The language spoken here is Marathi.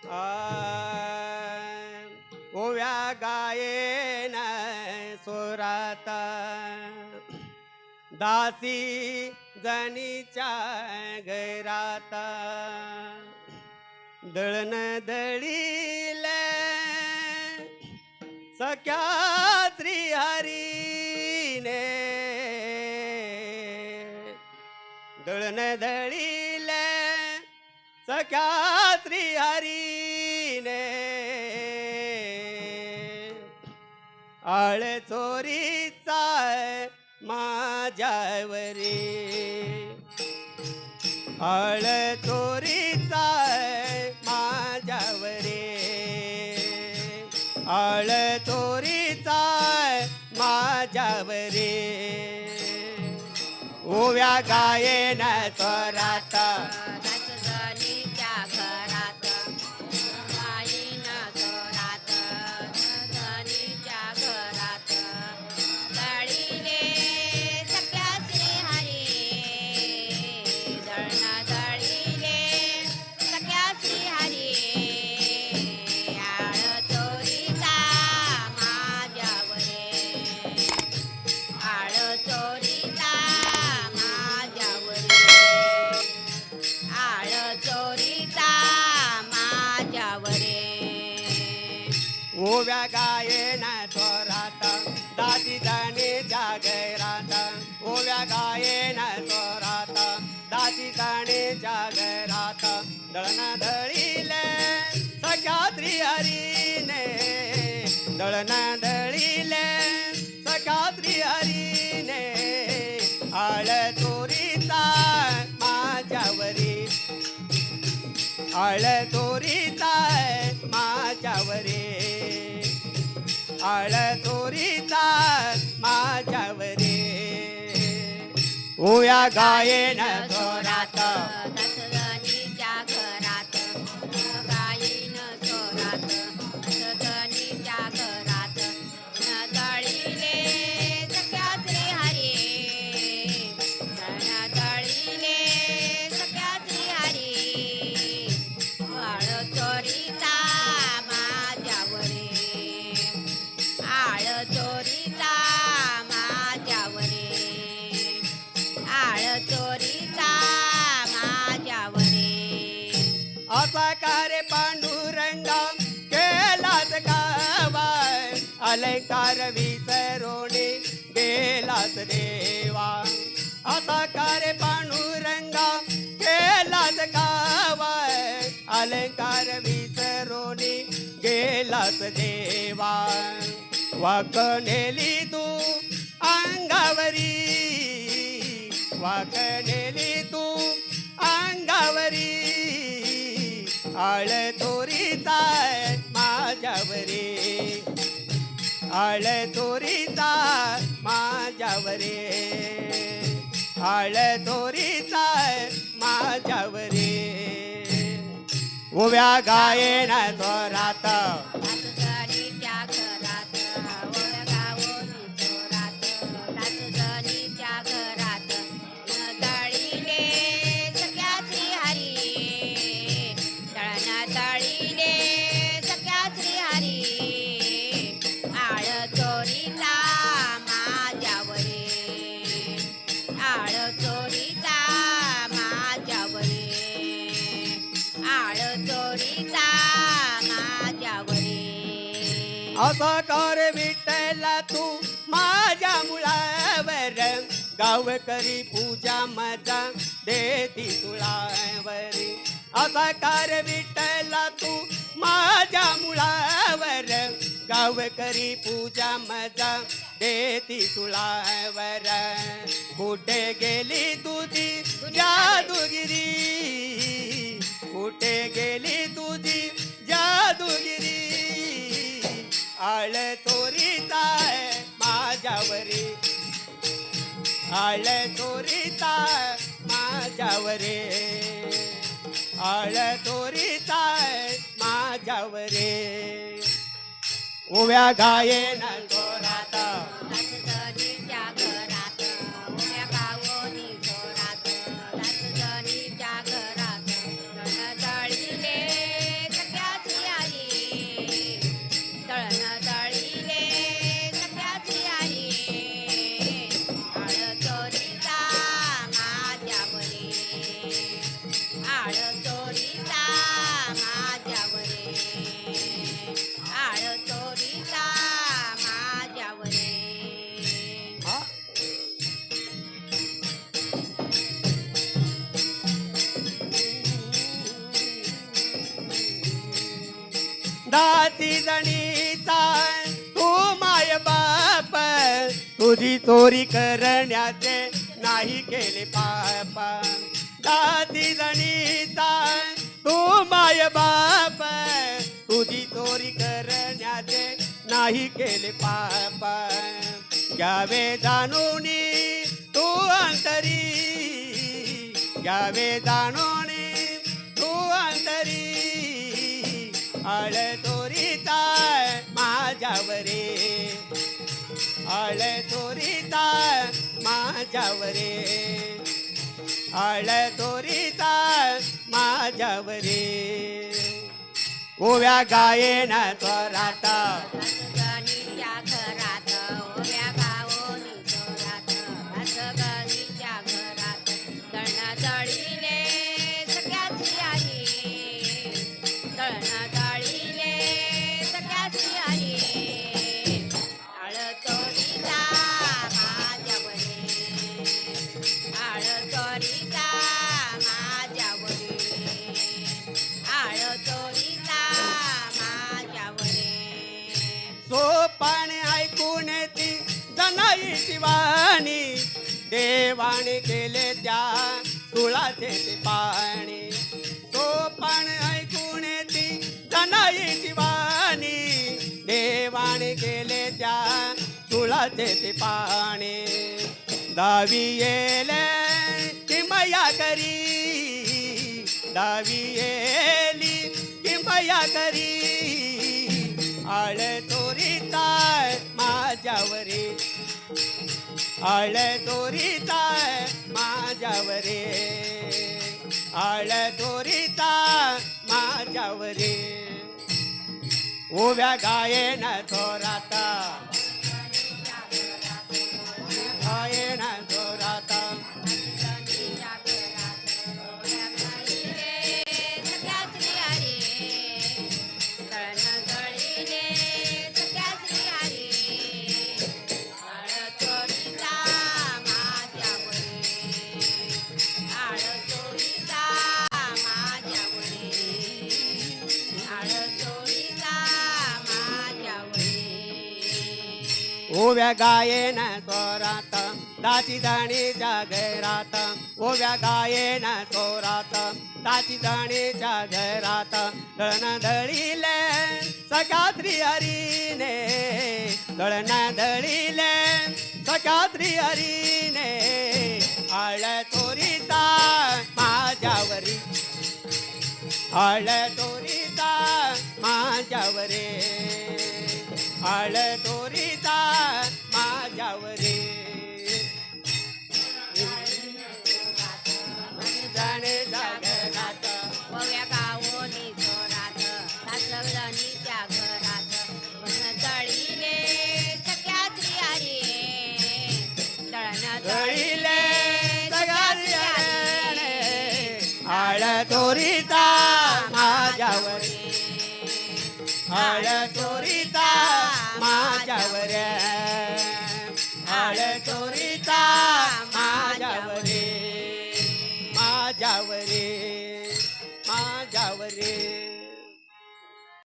आ, ओव्या गायेन सुरात दासी जनीच्या घरात दळण दळील सख्या श्रीहरीने दळण दळील सख्या श्रीहरीने आळ चोरीचा माझ्यावरी आळ चोरीचा माझ्यावरी आळ चोरीचा माझ्यावरी ओव्या गायेन स्वरात नाचजनीच्या घरात गायीन स्वरात नाचजनीच्या घरात दळीले सख्या श्रीहरी दळण दळीले सख्या श्रीहरी आळ चोरीचा माझ्यावरे आळ चोरीचा माझ्यावरे आळ चोरीचा माझ्यावरे ओव्या गायेन स्वरात दासी जणी जागरात ओव्या गायेन स्वरात दासी जणी जागरात दळण दळीले सख्या श्रीहरीने दळण दळीले सख्या श्रीहरीने आळ चोरीचा माझ्यावरी आळ चोरीचा माझ्यावरी आळ चोरीचा माझ्यावरी ओया गायेन स्वरात नाचजनीच्या घरात गायीन स्वरात नाचजनीच्या घरात दळीले सख्या श्रीहरी दळीले सख्या श्रीहरी आळ चोरीचा माझ्यावरे आळ चोरीचा माझ्यावरे आळ चोरीचा माझ्यावरे असा कार्य पांडुरंगा केलाच गावा अलंकार विसरोणे गेलाच देवा असा कार्य पांडुरंगा केलाच गावा अलंकार विसरोणे गेलाच देवा वाकणेली तू अंगावरी वाकणेली तू अंगावरी आळ चोरीचा माझ्यावरी आळ चोरीचा माझ्यावरी आळ चोरीचा माझ्यावरी उभ्या गायेन स्वरात नाचजनीच्या घरात गावोनी चोरात नाचजनीच्या घरात दळीले सख्या श्रीहरी दळण दळीले सख्या श्रीहरी आळ चोरीचा माझ्यावरे आळ चोरीचा माझ्यावरे आळ चोरीचा माझ्यावरे असं कर विठ्ठला तू माझ्या मुळावर गावकरी पूजा मजा देती तुळावरी असा कर विठ्ठला तू माझ्या मुळावर गावकरी पूजा मजा देती तुळावर कुठे गेली तुझी जादूगिरी कुठे गेली तुझी जादूगिरी आळ चोरीचा माझ्यावरी आळ चोरीचा माझ्यावरी आळ चोरीचा माझ्यावरी उभ्या गायेन स्वरात नाचजनीच्या घरात उभ्या गावोनी चोरात नाचजनीच्या घरात दळीले सख्या दाती जणीचा तू माय बाप तुझी चोरी करण्याचे नाही केले पाप दाती जणीचा तू माय बाप तुझी चोरी करण्याचे नाही केले पाप घ्यावे जाणून तू अंतरी घ्यावे जाणून तू अंतरी आळ चोरीचा माझ्यावरे आळ चोरीचा माझ्यावरे आळ चोरीचा माझ्यावरे ओव्या गायेन स्वराता गणीच्या घरात ओव्या गावोनी चोरात गणीच्या घरात दळण दळीले सगळ्याची आई दळण दळीले सगळ्याची आई आळ चोरीचा माझ्यावरे आळ चोरीचा माझ्यावरे आळ चोरीचा माझ्यावरे सोपान ऐकून ती जनाईची वाणी देवाने केले त्या तुळाचे ते पाणी सोपान ऐकून ती जनाईची वाणी देवाने केले त्या तुळाचे ते पाणी दावी येले किमया करी दावी येली किमया करी आळ चोरीचा माझ्यावरे आळ चोरीचा माझ्यावरे आळ चोरीचा माझ्यावरे ओव्या गायेन चोराता गायेन चोराता गणीच्या घरात ओव्या गायीले सगळ्याची आई दळण दळीले सगळ्याची आई आळ चोरीचा माझ्यावरे आळ चोरीचा माझ्यावरे आळ चोरीचा माझ्यावरे ओव्या गायेन चोरात दाची जणीच्या घरात ओव्या गायेन चोरात दाची जणीच्या घरात दळण दळीले सकात्री हरीने दळण दळीले सकात्री हरीने आळ चोरीचा माझ्यावरी आळ चोरीचा माझ्यावरे आळ चोरीचा माझ्यावरे जाणे जागरात ओव्या गावोनी चोरात सासगणीच्या घरात दळण दळीले सगळ्याची आई दळण दळीले सगळ्याची आळ चोरीचा माझ्यावरे आळ चोरीचा माझ्यावरे आळ चोरीचा माझ्यावरे माझ्यावरे